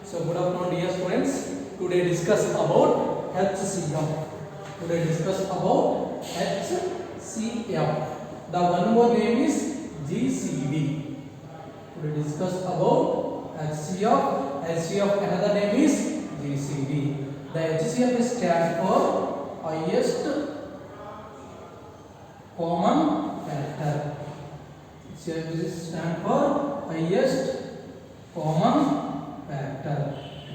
So good afternoon dear students. Today discuss about HCF. Today discuss about HCF. The one more name is GCD. Today discuss about HCF. HCF another name is GCD. The HCF is stand for highest common factor. HCF stand for highest common factor.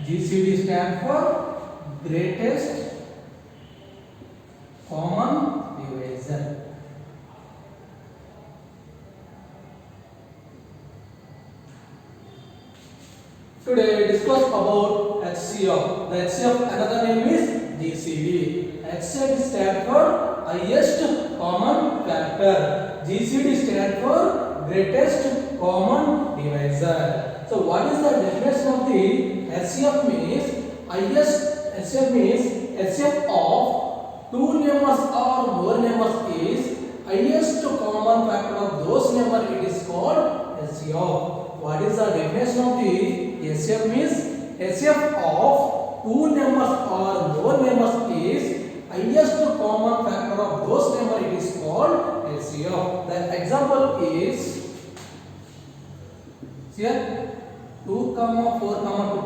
GCD stand for greatest common divisor. Today discuss about HCF. The HCF another name is GCD. HCF stand for highest common factor. GCD stand for greatest common divisor. So what is the definition of the HCF means HCF of two numbers or more numbers is highest common factor of those numbers, it is called HCF. What is the definition of the HCF means HCF of two numbers or more numbers is highest common factor of those numbers, it is called HCF. The example is here 2, 4, to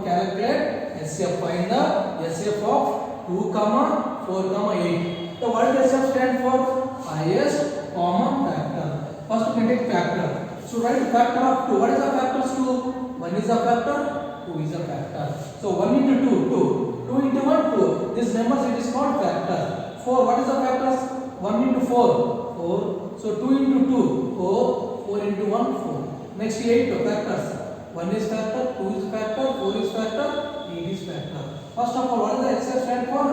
calculate HCF. Find the HCF of 2, 4, 8. So what does HCF stand for? Highest common factor. First we take factor. So write factor of 2. What is the factors 2? 1 is a factor, 2 is a factor. So 1 into 2, 2. 2 into 1, 2. This numbers it is called factor. 4, what is the factors? 1 into 4, 4. So 2 into 2, 4. 4 into 1, 4. Next 8 factors. 1 is factor, 2 is factor, 4 is factor, 8 is factor. First of all, what does the HCF stand for?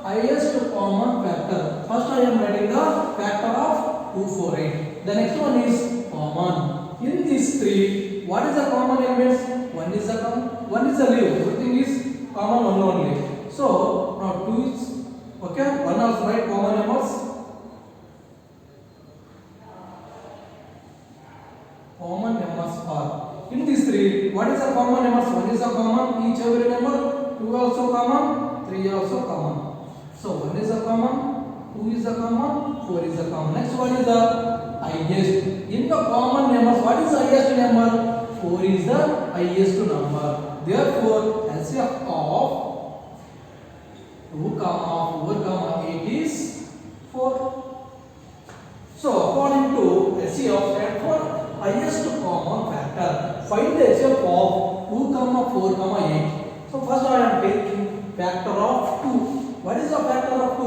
Highest common factor. First I am writing the factor of 248. The next one is common. In these three, what is the common elements? 1 is the common, 1 is the leave. Everything is common, 1 only. So now 2 is okay. 1 also write common numbers. Common numbers are. In these three, what is the common numbers? 1 is a common, each every number. 2 also common, 3 also common. So 1 is a common, 2 is a common, 4 is a common. Next one is the highest. In the common numbers, what is the highest number? 4 is the highest number. Therefore, HCF of 2, 4, 8 is 4. So according to HCF stand for highest common factor. Find the HCF of 2, 4, 8. So first I am taking factor of 2. What is the factor of 2?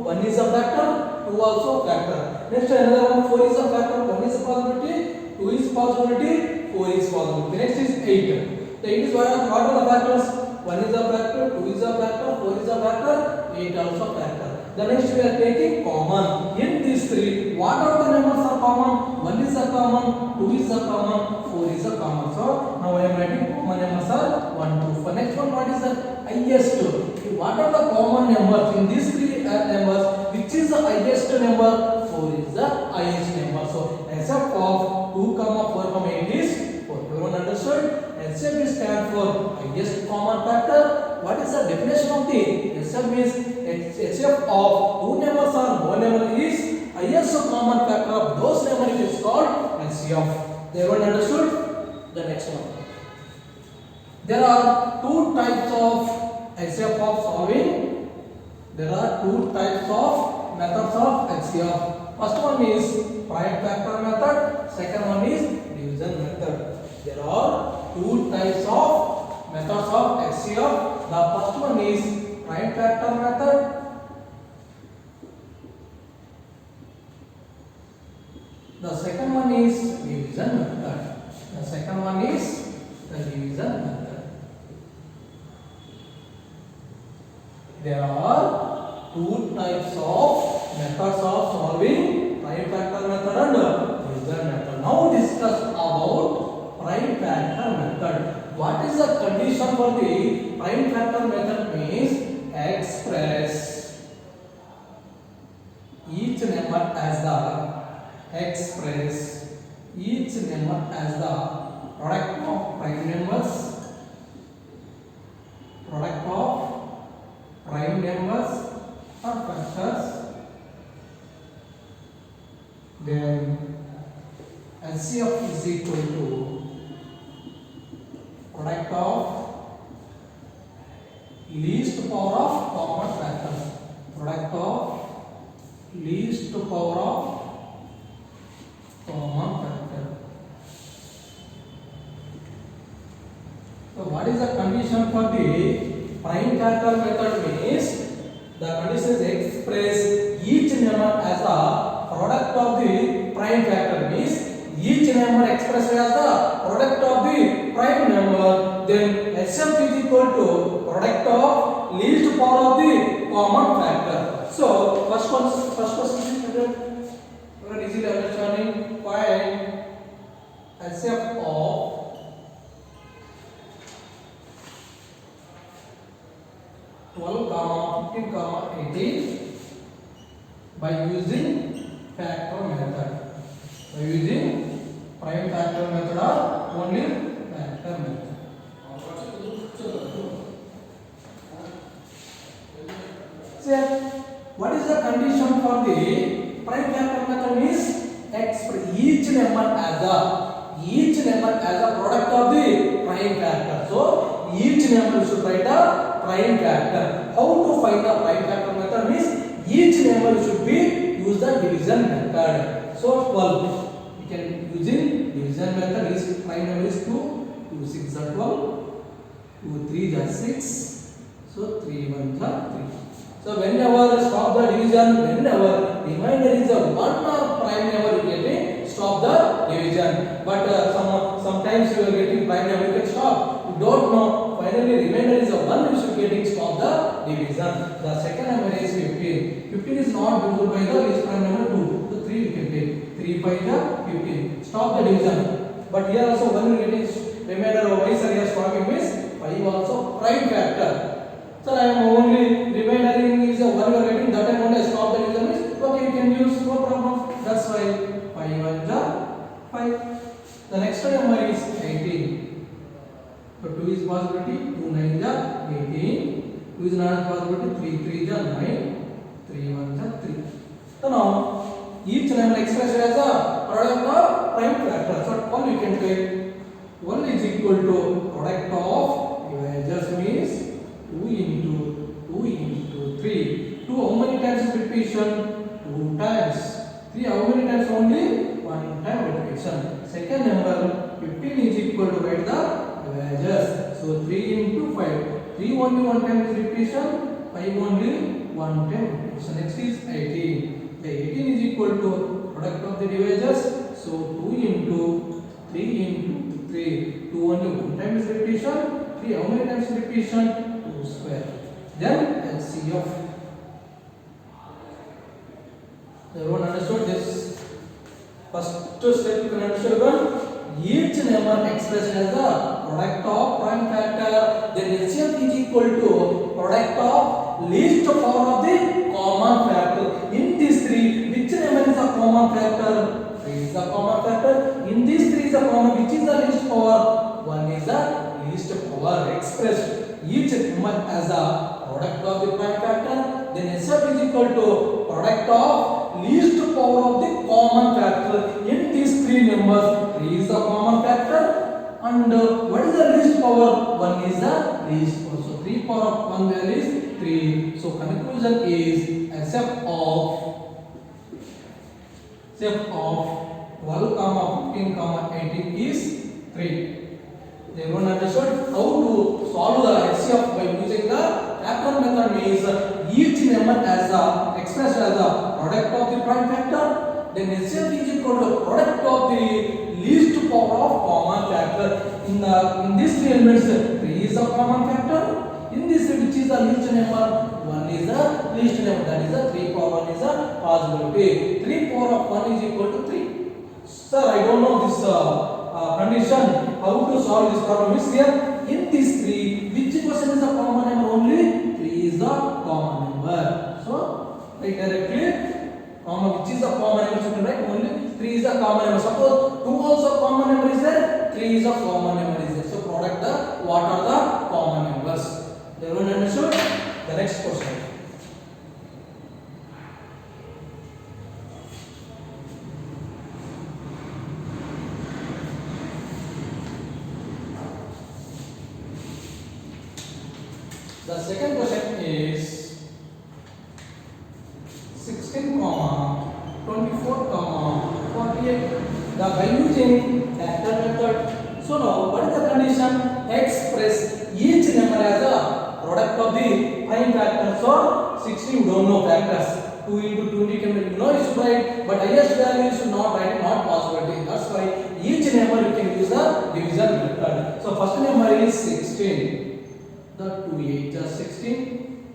1 is a factor, 2 also factor. Next another one, 4 is a factor, 1 is a possibility, 2 is possibility, 4 is possibility. Next is 8. The 8 is what are the factors? 1 is a factor, 2 is a factor, 4 is a factor, 8 also factor. The next we are taking common. In these three, what are the numbers are common? 1 is a common, 2 is a common, 4 is a common. So now I am writing common numbers are 1, 2. For next one, what is the highest? What are the common numbers in these three numbers? Which is the highest number? 4 is the highest number. So HCF of 2, 4, 8 is 4. Everyone understood? HCF stands for highest common factor. What is the definition of the HCF means HCF of two numbers or more number is highest common factor of those numbers is called HCF. Everyone understood? The next one. There are two types of HCF of solving. There are two types of methods of HCF. First one is prime factor method. Second one is division method. There are two types of methods of HCF. The first one is prime factor method. The second one is division method. The second one is the division method. There are two types of methods of solving prime factor method and division method. Now discuss about prime factor method. What is the condition for the prime factor method means express each number as the product of prime numbers is equal to product of least power of common factor. Product of least power of common factor. So what is the condition for the prime factor method means the condition is express each number as a product of the prime factor means each number expressed as the product of the prime number, then HF is equal to product of least power of the common factor. So first question is easily understanding. Find HF of 12, 15, 18 by using factor method. By using prime factor method or only factor method. So what is the condition for the prime factor method means express each number as a product of the prime factor. So each number should write a prime factor. How to find the prime factor method means each number should be use the division method. So 12 we can using division method is prime number is 2, 2 6 are 12, 2 3 are 6, so 3 1 are 3. So whenever stop the division, whenever remainder is a 1 or prime number you get stop the division. But sometimes you are getting prime number you can stop. You don't know. Finally remainder is a 1 you should getting stop the division. The second number is 15. 15 is not divisible by the least prime number 2. So 3 you can take. 3 by the 15. Stop the division. But here also 1 you getting remainder or vice are stopping means 5 also prime factor. So I am only remainder is a 1 you are getting that time only I stop the division means okay you can use no problem. That's why 5 1 is 5. The next number is 18. So 2 is possibility, 2 9 is 18. 2 is not possibility, 3 3 is 9, 3 1 is 3. So now each number expressed as a product of prime factor. So 1 you can take 1 is equal to product of divisors means 2 into 3. 2 how many times is repetition? 2 times. 3 how many times only? 1 time repetition. Second number 15 is equal to write the divisors. So 3 into 5. 3 only 1 time is repetition. 5 only 1 time repetition. Next is 18. The 18 is equal to product of the divisors. So 2 into 3 into 3. 2 only 1 time is repetition. 3 how many times is repetition? 2 square. Then LCF. Everyone understood this? First step you can understand each number expressed as the product of prime factor, then LCF is equal to product of least power of the common factor. In these three, which number is a common factor? 3 is the common factor. In these three is a common, which is the least power? 1 is the least power expressed. Each number as a product of the prime factor, then LCF is equal to product of least power of the common factor. In these three numbers, 3 is the common factor, and what is the least power? 1 is the least power. So 3 power of 1 value is 3. So conclusion is HF of 12, 15, 18 is 3. Everyone understood how to solve the HCF by using the factor method means each number as a expressed as a product of the prime factor, then HCF is equal to product of the least power of common factor. In these three elements, 3 is a common factor. In this, which is the least number, 1 is the least number. That is the 3 power 1 is a possibility. 3 power of 1 is equal to 3. Sir, I don't know this condition. How to solve this problem is here. In these three, which question is a common number only? 3 is the common number. So, write directly. Which is a common number? You can write only 3 is a common number. Suppose 2 also common number is there. 3 is a common number is there. So, product the what are the common numbers? Everyone understood? The next question. The second question is 16, 24, 48. The by using factor method. So now what is the condition? Express each number as a product of the prime factors. So 16 you don't know factors. 2 into 20 can be, you know you should write, but highest value you should not write, not possibility. That's why each number you can use the division method. So first number is 16. The 2 8 is 16,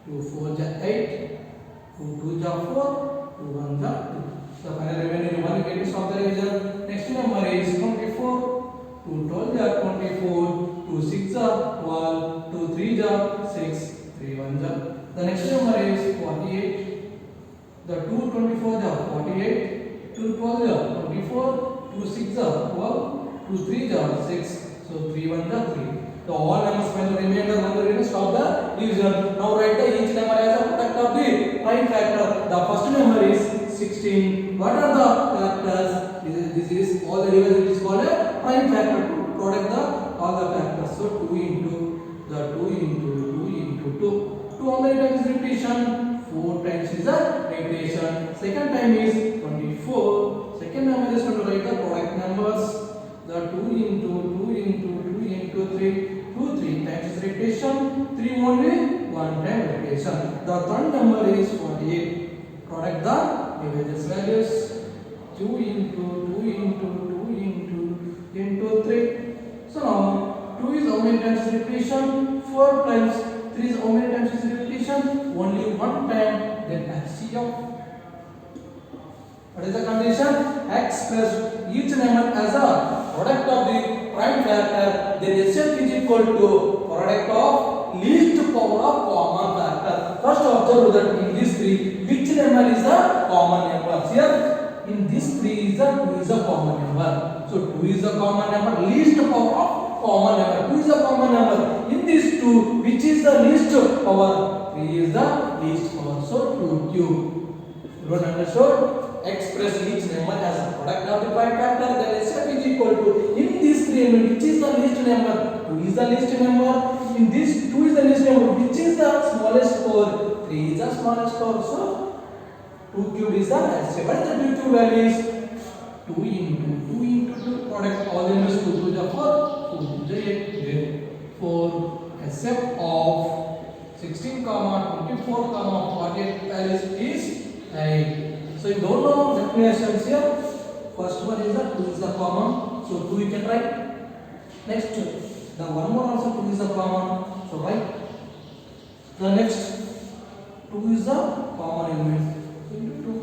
2 4 is 8, 2 2 is 4, 2 1 is 2. So final remaining one you can use from the division. Next number is 24, 2 12 is 24, 2 6 is 12, 2 3 is 6, 3 1 is. The next number is 48. The 2 24 is 48, 2 12 is 24, 2 6 is 12, 2 3 is 6, so 3 1 is 3. The all numbers find the remainder one the stop the division. Now write the each number as a product of the prime factor. The first number is 16. What are the factors? This is all the division is called a prime factor to product the all the factors. So 2 into the 2 into 2. 2 how many times is repetition? 4 times is a repetition. Second time is 24. Second number is going to write the product numbers. The 2 into 3. 2 3 times is repetition. 3 only 1 time repetition. The third number is 48. Product the divisors values. 2 into 3. So now 2 is how many times repetition? 4 times. 3 is how many times is repetition? Only 1 time. Then HCF. What is the condition? Express each number as a product of the prime factor. Then HCF is equal to product of least power of common factor. First observe that in these three, which number is the common number? Here, in these three is a 2 is a common number. So 2 is a common number. Least power of common number. 2 is a common number. In these two, which is the least power? 3 is the least power. So 2 cube. You don't understood? Express each number as a product of the prime factor. Then HCF is equal to in these three elements, which is the least number? 2 is the least number. In this 2 is the least number. Which is the smallest power? 3 is the smallest power. So 2 cube is the HCF. What is the 2 cube values? 2 into 2 product all the numbers 2 to the 4, 2 to the 8, 4 HCF of 16, 24, 48 values is 8. So you don't know definitions here. First one is the 2 is the common. So 2 you can write. Next, the one more also 2 is the common. So write. The next 2 is the common element. So into 2.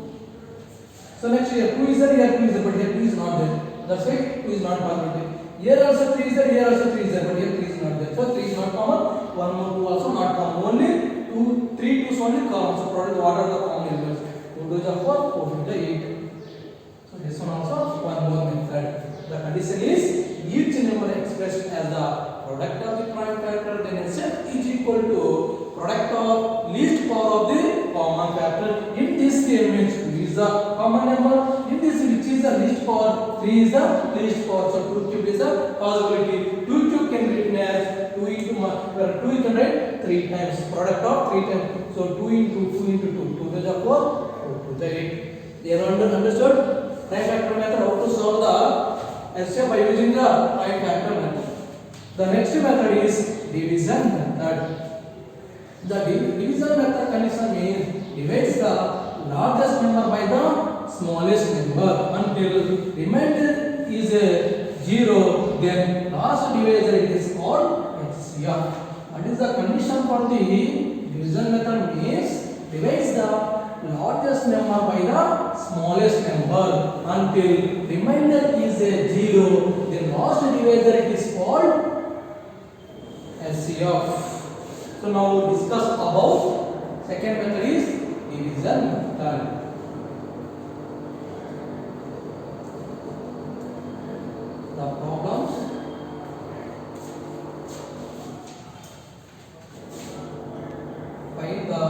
So next here 2 is there, here 2 is there, but here 2 is not there. That's why 2 is not common. Here also 3 is there, here also 3 is there, but here 3 is not there. So 3 is not common. One more 2 also not common. Only 2, 3 2 is only common. So product what are the common elements? 2 to the 4, 4 to the 8. So this one also one more method. The condition is each number expressed as the product of the prime factor. Then HCF is equal to product of least power of the common factor. In this elements 2 is the common number. In this which is the least power? 3 is the least power. So 2 cube is a possibility. 2 cube can be written as 2 into 2 you can write 3 times. Product of 3 times. So 2 into 2 to the 4, 4 to the 8. They are understood? Prime factor method, how to solve the HCF by using the prime factor method. The next method is division method. The division method condition means divides the largest number by the smallest number until remainder is a 0. Then last divisor it is called HCF. What is the condition for the division method? Means divides the largest number by the smallest number until remainder is a 0. Then last divisor it is called HCF. So now we discuss about second method is division method. The problems. Find the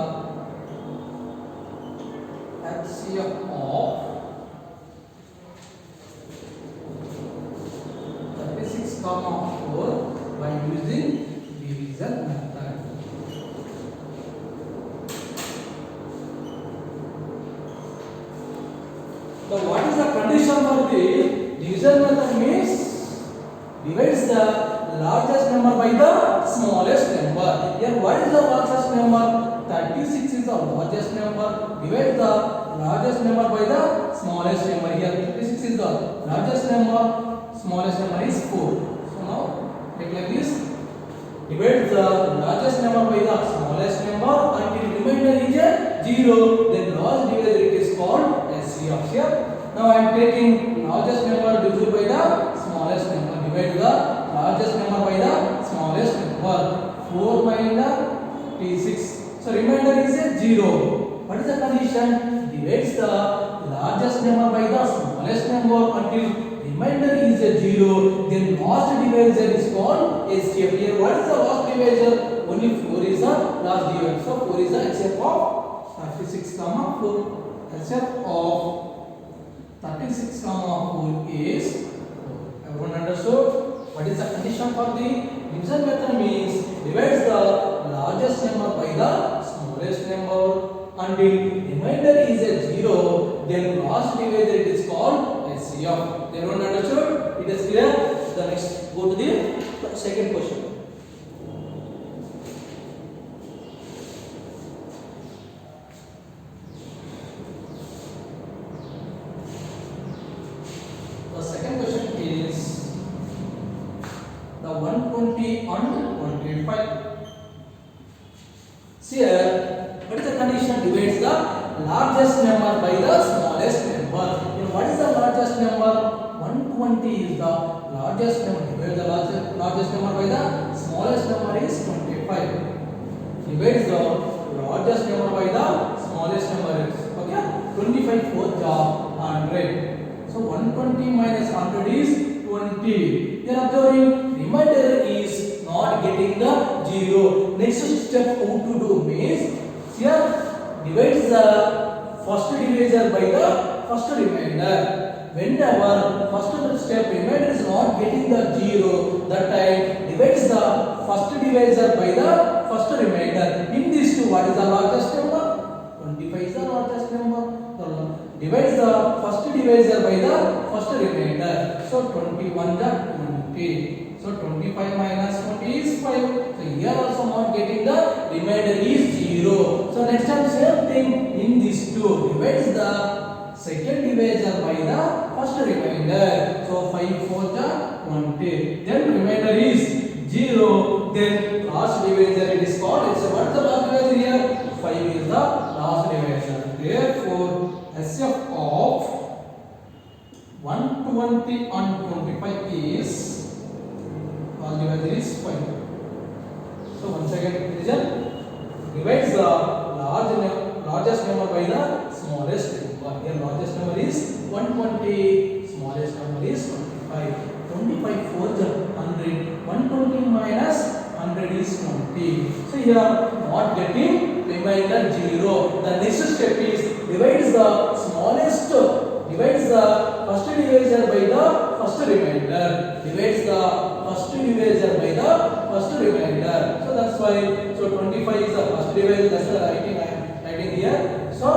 HCF of 36, 4 by using division method. condition for the division method means divides the largest number by the smallest number. Here what is the largest number? 36 is the largest number. Divide the largest number by the smallest number. Here 36 is the largest number, smallest number is 4. So now take like this. Divide the largest number by the smallest number until remainder is 0. Then last divisor it is called SCF. Here now I am taking largest number divided by the smallest number. Divide the largest number by the smallest number. 4 minus T6. So remainder is 0. What is the condition? Divides the largest number by the smallest number until remainder is 0. Then last divisor is called SCF. Here what is the last divisor? Only 4 is the last divisor. So 4 is the HCF of 36 comma 4. HCF of 36 comma 4 is 4. Everyone understood? What is the condition for the division method? Means divides the largest number by the smallest number until remainder is 0. Then last divisor it is called SCF. Everyone understood? It is clear? The next go to the second question. The second question is the 120 and 125. See here, what is the condition? Divides the largest number by the smallest number. Here, what is the largest number? 120 is the largest number. Divide the largest number by the smallest number is 25. Divides the largest number by the smallest number is okay. 25 4 100. So 120 minus 100 is 20. Then observing remainder is not getting the 0. Next step how to do means here divides the first divisor by the first remainder. Whenever first step remainder is not getting the 0, that time divides the first divisor by the first remainder. In these two, what is the largest number? 25 is the largest number. Divides the first divisor by the first remainder. So 21 is 20. So 25 minus 20 is 5. So here also not getting the remainder is 0. So next time same thing in these two. Divides the second divisor by the first remainder. So 5 4 20. Then remainder is 0. Then last divisor it is called. So what is the last divisor here? 5 is the last divisor. Therefore SCF of 120 and 25 is last divisor is 5. So once again revision. Divides the largest number by the smallest number. Here largest number is 120, smallest number is 25. 25 4 100. 120 minus 100 is 20. So here not getting remainder 0. The next step is divides the smallest, divides the first divisor by the first remainder. Divides the first divisor by the first remainder. So that's why 25 is the first divisor. That's the writing I am writing here. So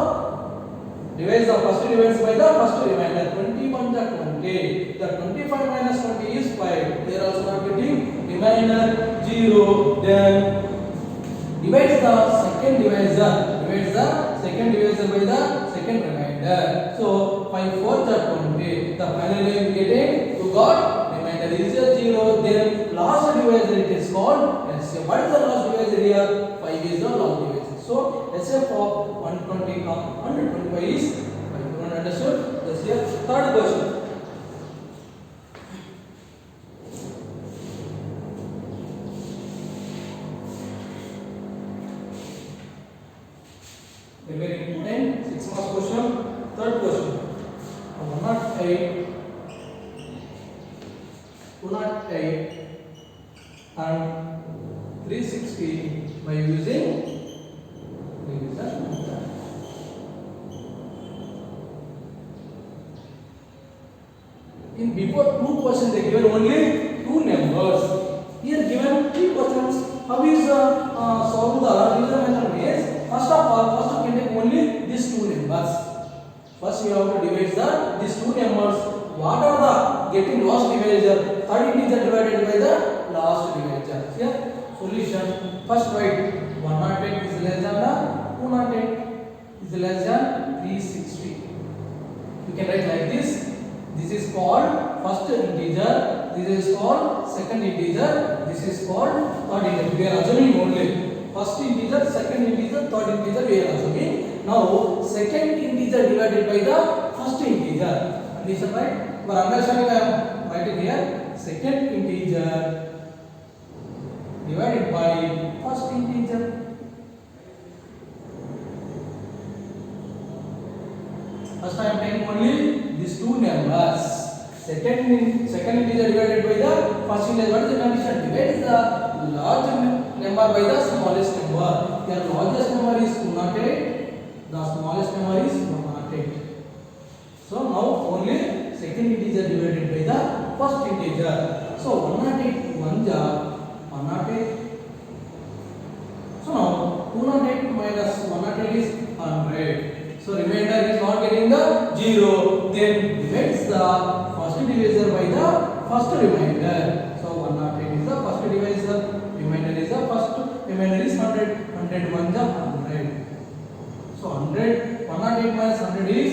divides the first divisor by the first remainder. 21 is 20. The 25 minus 20 is 5. They are also not getting remainder 0. Then divides the second divisor. Divides the second divisor by the second remainder. So 5 4 is 20. The finally getting you got remainder is 0. Then last divisor it is called SCF. What is the last divisor here? 5 is the last divisor. So SCF of 120 125 is 5. Everyone understood? That's here. Third question. Very important 6 marks question. Third question. 108, 208 and 360 by using division method. In before two questions they given only two numbers. Here given three questions. How is solve the division method? Means first of all, first we can take only these two numbers. First you have to divide these two numbers. What are the getting last divisor? Third integer divided by the last divisor. Here solution. First write 108 is less than 208 is less than 360. You can write like this. This is called first integer. This is called second integer. This is called third integer. We are assuming only first integer, second integer, third integer. We are assuming. Now second integer divided by the first integer. Understand right? For understanding, I am writing here second integer divided by first integer. First I am taking only these two numbers. Second integer divided by the first integer. What is the condition? Divide the large number by the smallest number. Here largest number is 208. The smallest number is 108. So now only second integer divided by the first integer. So 108 1 ja 108. So now 208 minus 108 is 100. So remainder is not getting the 0. Then divides the first divisor by the first remainder. So 108 is the first divisor. Remainder is the first. Remainder is 100. 100 1 ja 100. So 100 108 minus 100 is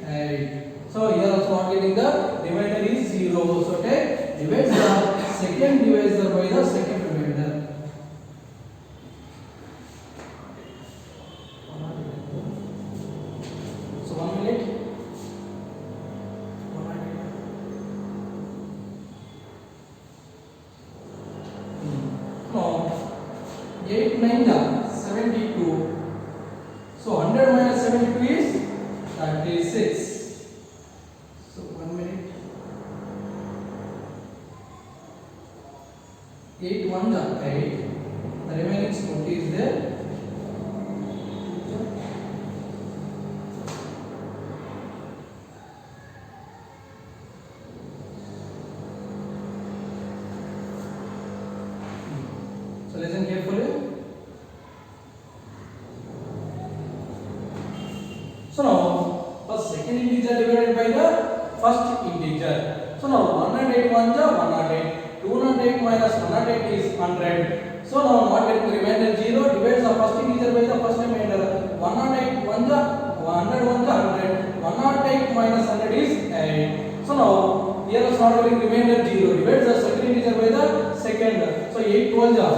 8. So here also not getting the remainder is 0. So take divides the second divisor by the second remainder. So 1 minute. Now 8 9 72. So 100 minus 72 is 36. So 1 minute. 8 1 8. The remaining 40 is there. So listen carefully. So now first second integer divided by the first integer. So now 108 1 ja 108. 208 minus 108 is 100. So now not getting the remainder 0. Divides the first integer by the first remainder. 108 1 ja 100 1 ja 100. 108 minus 100 is 8. So now here is not getting remainder 0. Divides the second integer by the second. So 8 12 ja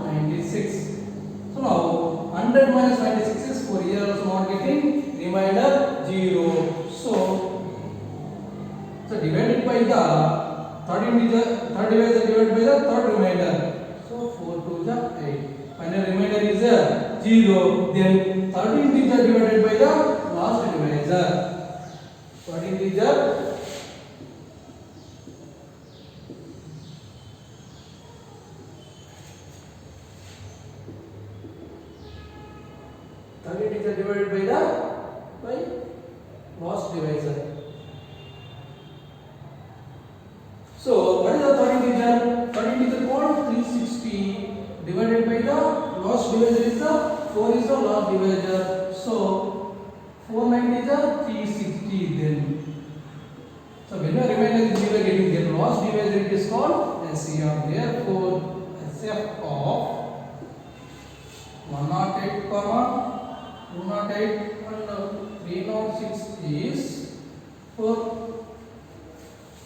96. So now 100 minus 96 is 4. Here also not getting remainder 0. So divided by the third integer, third divisor divided by the third remainder. So 4 2 is 8. Final remainder is 0. Then third integer divided by the last divisor. Third integer divided by the last divisor. So what is the third integer? Third integer called 360 divided by the last divisor is the 4 is the last divisor. So 4 9 is the 360 then. So when the remainder is 0 getting the last divisor it is called LCM. Therefore SF of 108 comma 208 and 306 is 4.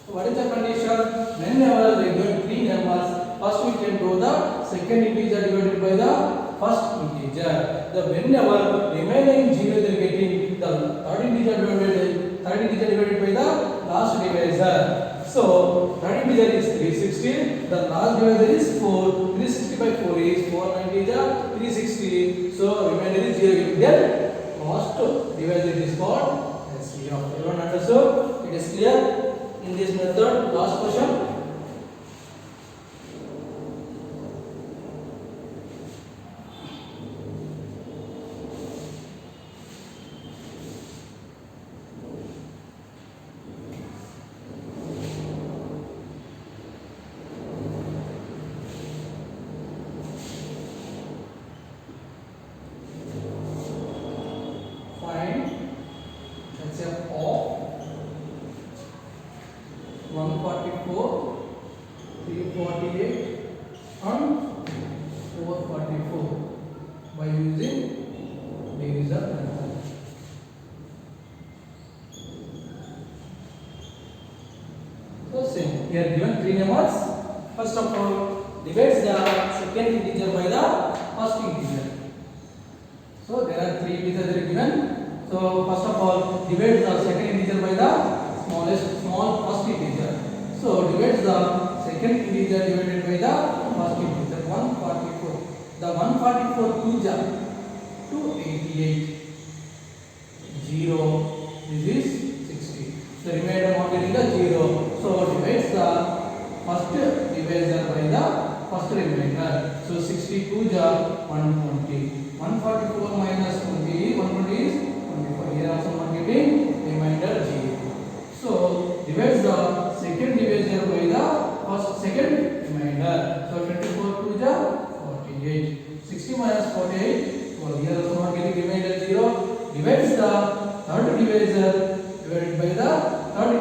So what is the condition? Whenever they give three numbers, first we can do the second integer divided by the first integer. The whenever remaining 0 they are getting the third integer divided by the last divisor. So third integer is 360. The last divisor is 4. 360 by 4 is 490 is 360. So remainder is 0 getting there. Last divisor is called LCM. Everyone understood? It is clear? In this method, last question. Find 144, 348 and 444 by using division method. So same. Here given three numbers. First of all, divides the second integer by the first integer. So there are three integers that are given. So first of all, divides the second integer by the small first integer. So divides the second integer divided by the first integer. 144. The 144 2 ja 288. 0. This is 60. The remainder not getting the 0. So divides the first divisor by the first remainder. So 62 ja 120. 144 minus 20. 120 is 24. Here also not getting remainder 0. So divides the second divisor by the second remainder. So 24 2 ja 48. 60 minus 48. Well, here also not getting remainder 0. Divides the third divisor divided by the third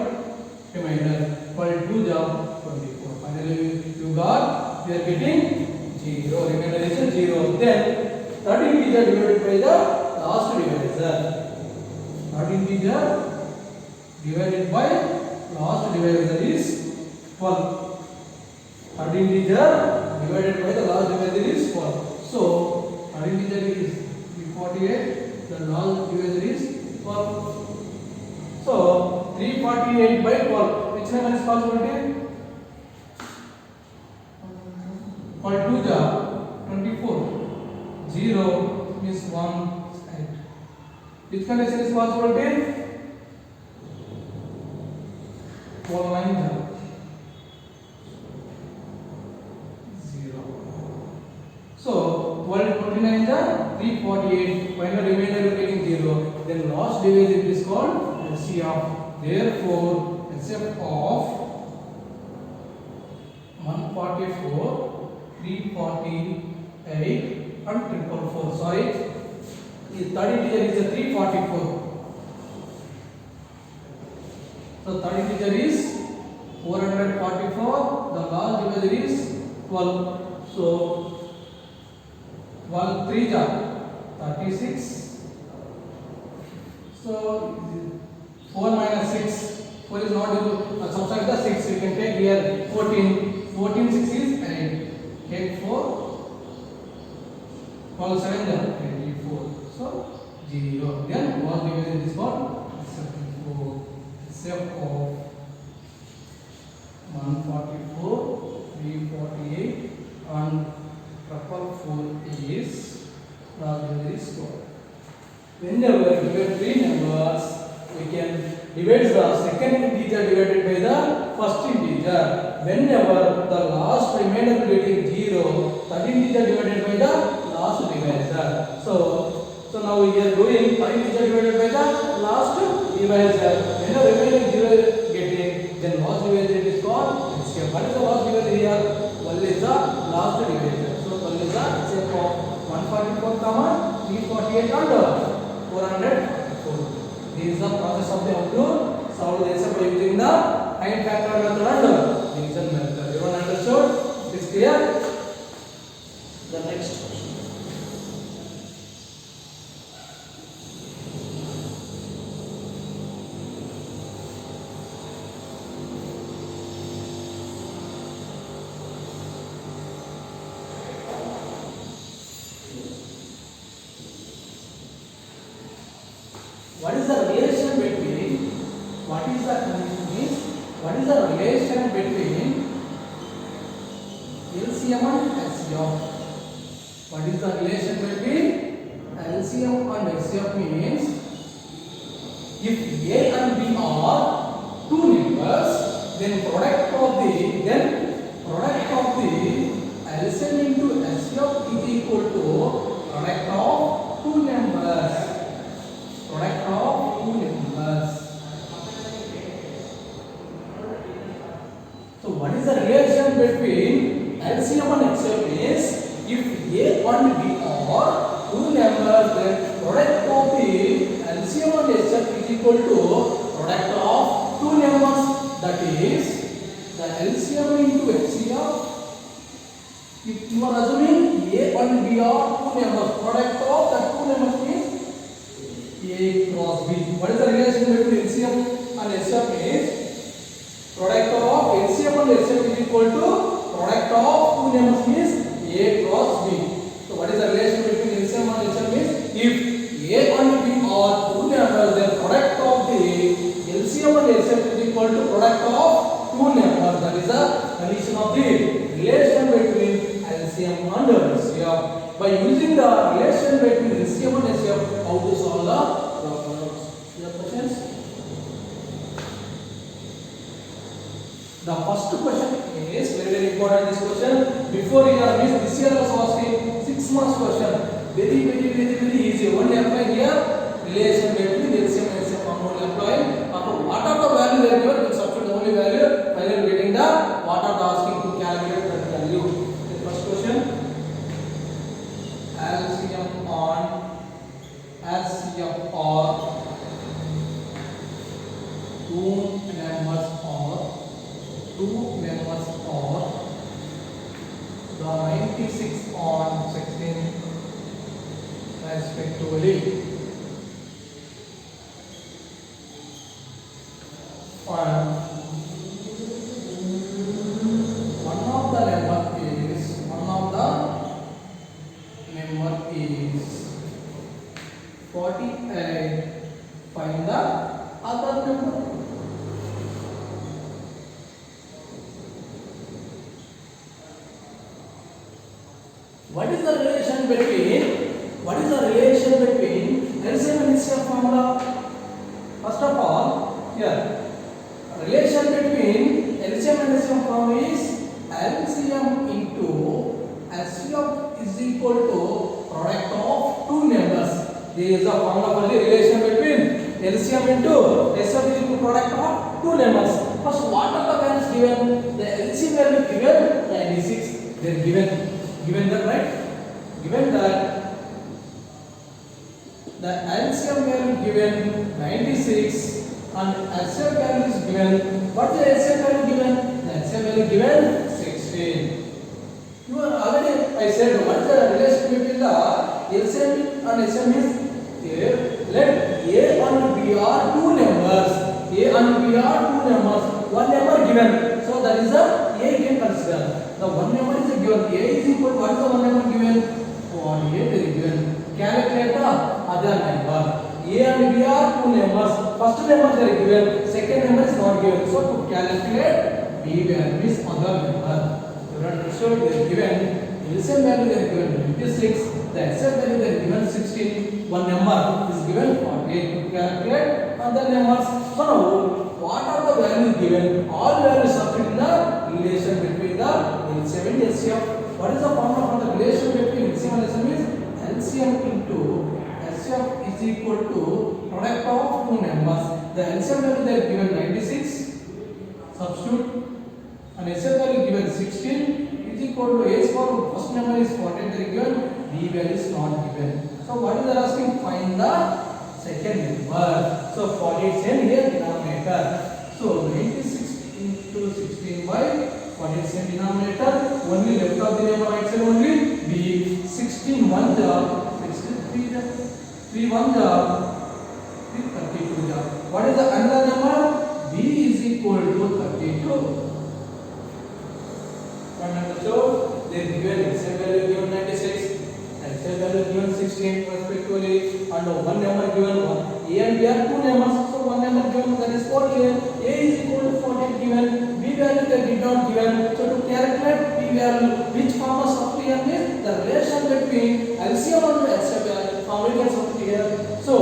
remainder. 2 ja 24. Finally, you got, we are getting 0. Remainder is 0. Then third integer divided by the last divisor. Third integer divided by last divisor is 12. Third integer divided by the last divisor is 12. So third integer is 348. The last divisor is 12. So 348 by 12. Which number is possibility? 2 ja 24. 0 means 1 side. Which condition is possibility? 12 9 ja 0. So 12 29 ja 348. Final remainder is getting 0. Then last divisor is called LCM. Therefore, LCM of 144, 348 and 444. Sorry, the third integer is a 344. So third integer is 444. The last divisor is 12. So 1 3 ja 36. So 4 minus 6. 4 is not equal to subtract the 6. You can take here 14. 14 6 is 8. Take 4. 12 7 24. So 0. Then last divisor is called 74. Set of 144, 348 and 444 is last divisor is 4. Whenever given three numbers, we can divide the second integer divided by the first integer. Whenever the last remainder getting 0, third integer divided by the last divisor. So now we are doing third integer divided by the last divisor. Whenever remaining 0 getting, then last divisor is called LCM. What is the last divisor here? 1 is the last divisor. So 1 is the LCM of 144, 348 and 444. This is the process of the how to solve the LCM by using the hind factor method and division method. Everyone understood? It is clear? The next question. What is the relation between LCM and HCF? What is the relation between LCM and HCF means if A and B are two numbers, then product of the LCM into HCF is equal to product of two numbers. Product of two numbers. So what is the relation between LCM and HCF is if A and B are two numbers, then product of the LCM and HCF is equal to product of two numbers, that is the LCM into HCF. If you are assuming A and B are two numbers, product of the two numbers is A cross B. What is the relation between LCM and HCF? Is product of LCM and HCF is equal to product of two numbers is A cross B. So what is the relation between LCM and HCF? Is if A and B are two numbers, then product of the LCM and HCF is equal to product of two numbers. That is the condition of the relation between LCM and HCF. By using the relation between LCM and HCF, how to solve the problems? Your questions? The first question is very important. This question before year means this year also asking 6 months question. Very easy. Only apply here relation between LCM and HCF. Only apply. After what are the value they are given, you substitute the only value. Finally getting the what are the asking to calculate that value. The first question. LCM on HCF or two members or the 96 on 16 respectively. One of the number is 48. Find the other number. What is the relation between LCM and HCF formula? First of all, here relation between LCM and HCF formula is LCM into HCF is equal to product of two numbers. There is a formula for the relation between LCM into HCF is equal to product of two numbers. First, what are the values given? The LCM value given 96. Then given that, right? Given that the LCM value given 96 and HCF value is given. What is the HCF value given? The HCF value given 16. You are already, I said, what is the relation between the LCM and HCF is here. Let A and B are two numbers. One number given. So that is the A can consider. The one number is given. A is equal to what is the one number given? 48 is given. Calculate the other number. A and B are two numbers. First number they are given. Second number is not given. So to calculate B value is other number. You understood? They are given. LCM value they are given 56. The HCF value they are given 16. One number is given 48. To calculate other numbers. So now what are the values given? All values substitute in the relation between the LCM and HCF. What is the formula for the relation between LCM and HCF? Is LCM into HCF is equal to product of two numbers. The LCM value they are given 96. Substitute and HCF value given 16 is equal to H for first number is 48 they are given. B value is not given. So what is they asking? Find the second number. So 48 same here denominator. So 96 into 16 by 48 same denominator. Only left of the number right side only B. 16 1 job, 63 job, 3 1 job, 3 32 job. What is the another number? B is equal to 32. So they given HCF value given 96. HCF value given 16 respectively, and one number given 1. A and B are two numbers, so one number given that is 48. A is equal to 48 given. B value they did not given. So to calculate B value, which formula substitute here means the relation between LCM and HCF formula can substitute here. So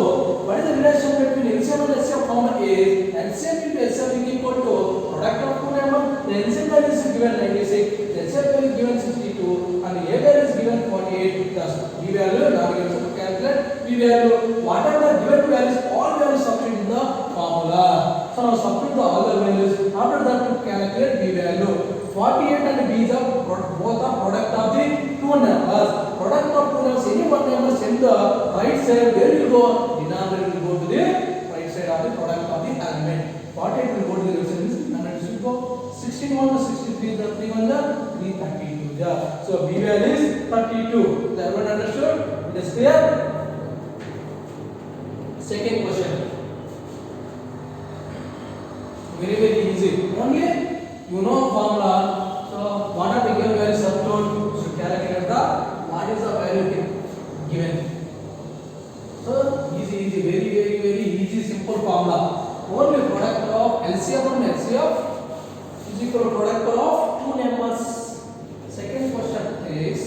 what is the relation between LCM and HCF formula? Is LCM into HCF is equal to product of two numbers. The LCM value is given 96. HCF value given 62 and A value is given 48 plus B value not given. So to calculate B value, whatever given values, all values substitute in the formula. So now substitute the all the values. After that to calculate B value. 48 and B is both are product of the two numbers. Product of two numbers, any one number send the right side, where will go? Denominator will go to the right side of the product of the element. 48 will go to the result, and it should go 6 16 1 is 63, the 3 1 is 332. So B value is 32. Is everyone understood? It is clear? Second question. Very easy. Only you know formula. So what are the given values substitute? So calculate the what is the value given. So easy, very easy, simple formula. Only product of LCM and HCF is equal to product of two numbers. Second question is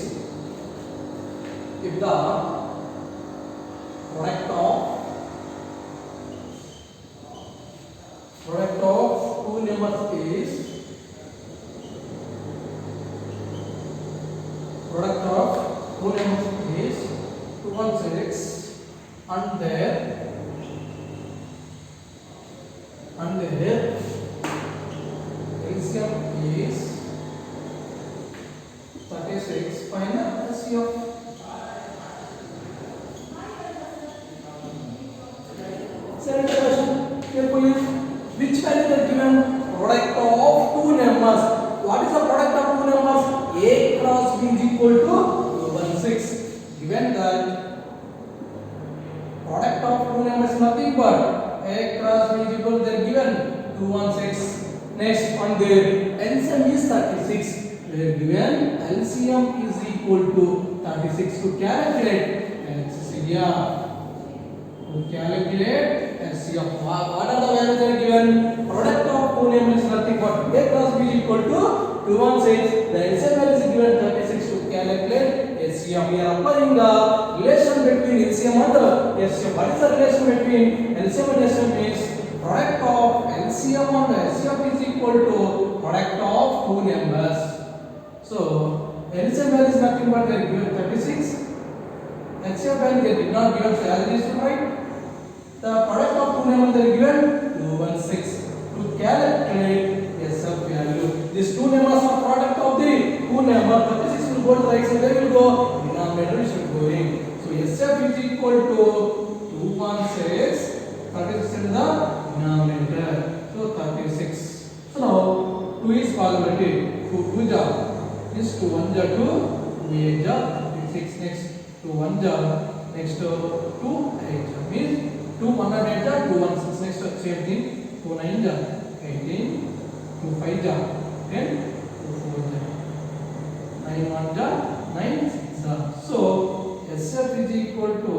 if the product of two numbers is product of two numbers is 216 and their LCM is 36. Find the LCM. Second question, carefully. Which value is given? Product of two numbers. What is the product of two numbers? A cross B is equal to 216. Given that product of two numbers is nothing but A cross B is equal to, they are given 216. Next on their LCM is 36. They are given LCM is equal to 36. To calculate LCM. What are the values they are given? Product of two numbers is nothing but A cross B is equal to 216. The LCM value is given 36. To calculate LCM, we are applying the relation between LCM and LCM. What is the relation between LCM and LCM? Means product of LCM and LCM is equal to product of two numbers. So LCM value is nothing but they are given 36. LCM value they did not given, so as it is to write. The product of two numbers they are given 216. To calculate SF value, these two numbers are product of the two numbers. 36 will go to the right side, where will go? Denominator should go in. So SF is equal to 216. 36 in the denominator. So 36. So now 2 is possibility. 2 ja is 2 1 ja 2, 2 8 ja 36. Next 2 1 ja. Next 2 8 ja means 2 1 8 ja 2 1 6. Next same thing. 2 9 ja 18, 2 5 ja 10, 2 4 ja 9 1 ja 9 6 ja. So SF is equal to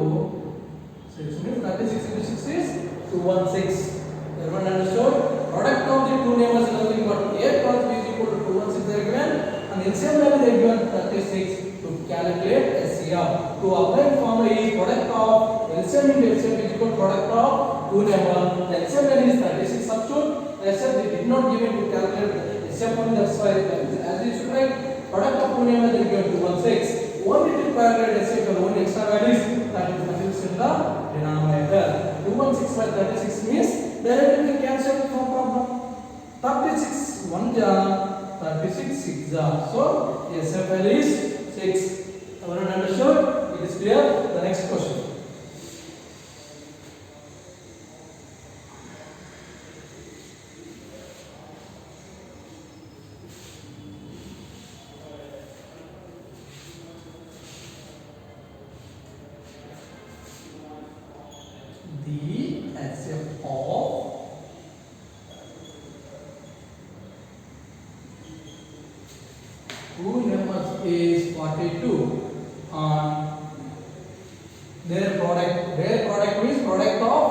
6 means 36 into 6 is 216. Everyone understood? Product of the two numbers is nothing but A cross B is equal to 216 they are given and LCM value they are given 36. To calculate SCR, to apply formula is product of LCM into LCM is equal to product of two numbers. The LCM value is 36. Substitute LCM they did not give it to calculate SCR point, that's why as you should write product of two numbers they are given 216. Only to calculate SCR only extra value is 36 in the denominator. 216 by 36 means directly we can cancel from problem. 36 1 ja 36 6 ja. So SF value is 6. Everyone understood? It is clear? The next question. The HCF of two numbers is 42 and their product means product of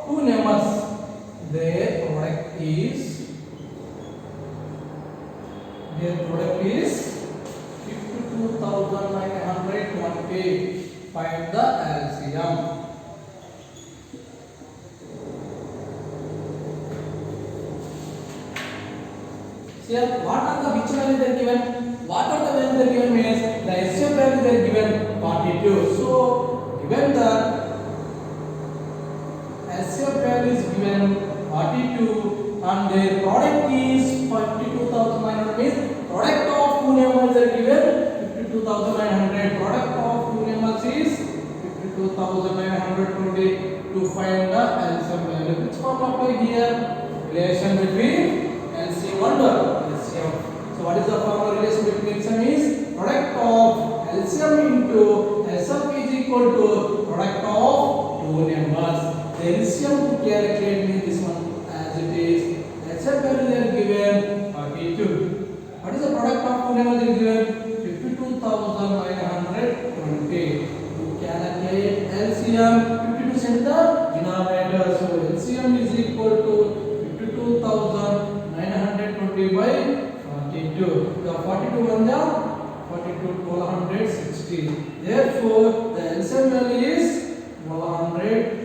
two numbers. Their product is 52,920. Find the LCM. Here, what are the which value they are given? What are the values they are given means the SCF value they are given 42. So given that SCF value is given 42 and their product is 42,900 means product of two numbers are given 52,900. Product of two numbers is 52,920. To find the LCM value, which form apply here? Relation between LCM and LCM. LCM to calculate means this one as it is. HF value they are given 42. What is the product of two numbers they are given? 52,920. To calculate LCM, 52 is in the denominator. So LCM is equal to 52,920 by 42. The 42 on the 42 1260. Therefore, the LCM value is 1260.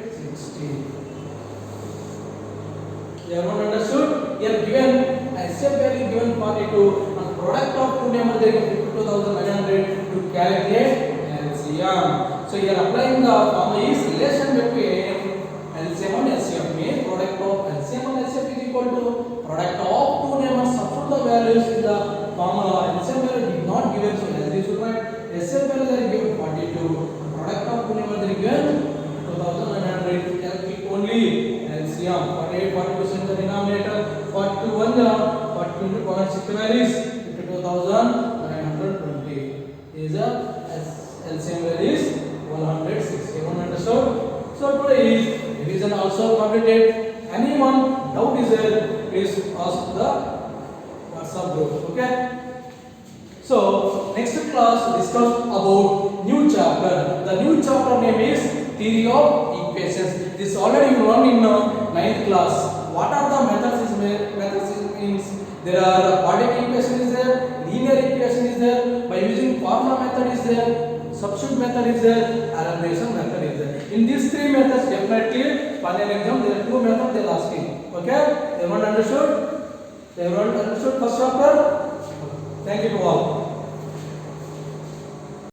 Everyone understood? Here given LCM value given 42 and product of two numbers they given 52,900 to calculate LCM. So here applying the formula is relation between LCM and LCM. Means product of LCM and LCM is equal to product of two numbers. Substitute the values in the formula. LCM value did not given, so as this will write LCM value they are given 42. Product of two numbers they are given 2,900. Calculate only LCM. 48, 42 is in the denominator. 42 1 the 42 into 0.6 value is 52,920. Is a LCM value is 160. Everyone understood? So today is revision also completed. Anyone doubt is there, please ask the WhatsApp group. Okay. So next class discuss about new chapter. The new chapter name is theory of equations. This already you learned in 9th class. What are the methods? Methods means there are quadratic equation is there, linear equation is there. By using formula method is there, substitute method is there, elimination method is there. In these three methods, definitely final exam there are two methods they are asking. Okay, everyone understood? Everyone understood first chapter? Thank you to all.